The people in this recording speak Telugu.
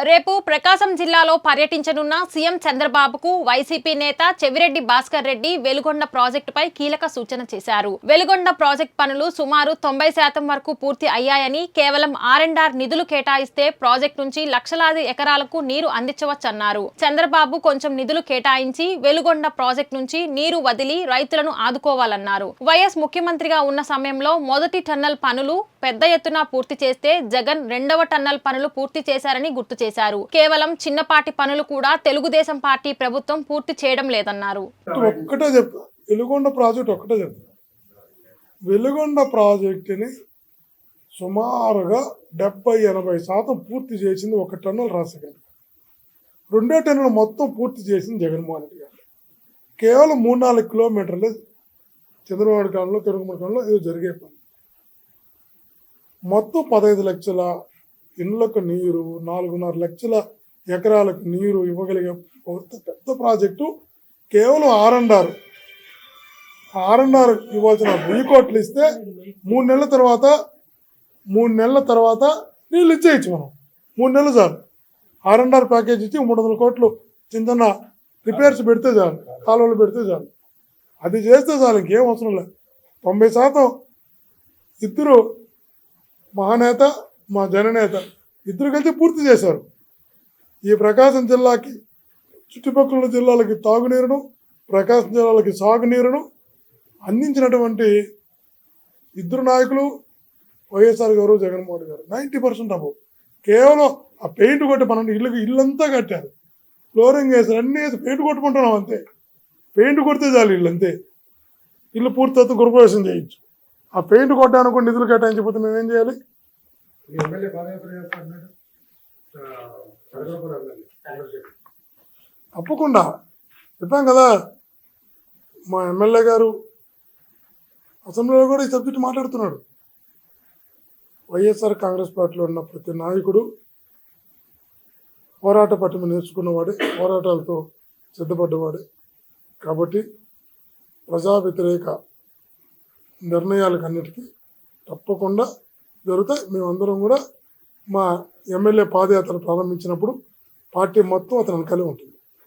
రేపు ప్రకాశం జిల్లాలో పర్యటించనున్న సీఎం చంద్రబాబుకు వైసీపీ నేత చెవిరెడ్డి భాస్కర్ రెడ్డి వెలుగొండ ప్రాజెక్టుపై కీలక సూచన చేశారు. వెలుగొండ ప్రాజెక్టు పనులు సుమారు 90% వరకు పూర్తి అయ్యాయని, కేవలం R&R నిధులు కేటాయిస్తే ప్రాజెక్టు నుంచి లక్షలాది ఎకరాలకు నీరు అందించవచ్చన్నారు. చంద్రబాబు కొంచెం నిధులు కేటాయించి వెలుగొండ ప్రాజెక్టు నుంచి నీరు వదిలి రైతులను ఆదుకోవాలన్నారు. వైఎస్ ముఖ్యమంత్రిగా ఉన్న సమయంలో మొదటి టన్నల్ పనులు పెద్ద ఎత్తున పూర్తి చేస్తే జగన్ రెండవ టన్నల్ పనులు పూర్తి చేశారని గుర్తు చేశారు. కేవలం చిన్నపాటి పనులు కూడా తెలుగుదేశం పార్టీ ప్రభుత్వం పూర్తి చేయడం లేదన్నారు. ఒక్కటే చెప్తా, వెలుగొండ ప్రాజెక్ట్ ఒక్కటే చెప్తా. వెలుగొండ ప్రాజెక్టుని సుమారుగా 70-80% పూర్తి చేసింది ఒక టన్నుల రాజశేఖర రెడ్డి. రెండో టన్నులు మొత్తం పూర్తి చేసింది జగన్మోహన్ రెడ్డి గారు. కేవలం 3-4 కిలోమీటర్లు చంద్రబాబు కాలంలో తిరుగుమల కాలంలో ఇది జరిగే పని. మొత్తం 15 లక్షల ఇండ్లకు నీరు, 4.5 లక్షల ఎకరాలకు నీరు ఇవ్వగలిగే పెద్ద ప్రాజెక్టు. కేవలం R&R ఇవ్వాల్సిన 1000 కోట్లు ఇస్తే 3 నెలల తర్వాత నీళ్ళు ఇచ్చేయచ్చు. మనం 3 నెలలు చాలు. R&R ప్యాకేజ్ ఇచ్చి 300 కోట్లు చిన్న రిపేర్స్ పెడితే చాలు, కాలువలు పెడితే చాలు. అది చేస్తే చాలు, ఇంకేం అవసరం లేదు. 90% ఇద్దరు మహానేత, మా జననేత ఇద్దరు కలిసి పూర్తి చేశారు. ఈ ప్రకాశం జిల్లాకి, చుట్టుపక్కల జిల్లాలకి తాగునీరును, ప్రకాశం జిల్లాలకి సాగునీరును అందించినటువంటి ఇద్దరు నాయకులు వైఎస్ఆర్ గారు, జగన్మోహన్ గారు. 90% అబౌవ్. కేవలం ఆ పెయింట్ కొట్టి మన ఇల్లంతా కట్టారు, ఫ్లోరింగ్ వేసారు, అన్నీ వేసి పెయింట్ కొట్టుకుంటున్నాం అంతే. పెయింట్ కొడితే చాలు ఇల్లు అంతే. ఇల్లు పూర్తి గృహప్రవేశం చేయొచ్చు. ఆ పెయింట్ కొట్టడానికి నిధులు కేటాయించకపోతే మేమేం చేయాలి? తప్పకుండా చెప్పాం కదా. మా ఎమ్మెల్యే గారు అసెంబ్లీలో కూడా ఈ సబ్జెక్టు మాట్లాడుతున్నాడు. వైఎస్ఆర్ కాంగ్రెస్ పార్టీలో ఉన్న ప్రతి నాయకుడు పోరాట పట్టుమ నేర్చుకున్నవాడే, పోరాటాలతో సిద్ధపడ్డవాడే. కాబట్టి ప్రజా వ్యతిరేక నిర్ణయాలకు అన్నిటికీ తప్పకుండా జరుగుతాయి. మేమందరం కూడా మా ఎమ్మెల్యే పాదయాత్ర ప్రారంభించినప్పుడు పార్టీ మొత్తం అతను వెనకాలే ఉంటుంది.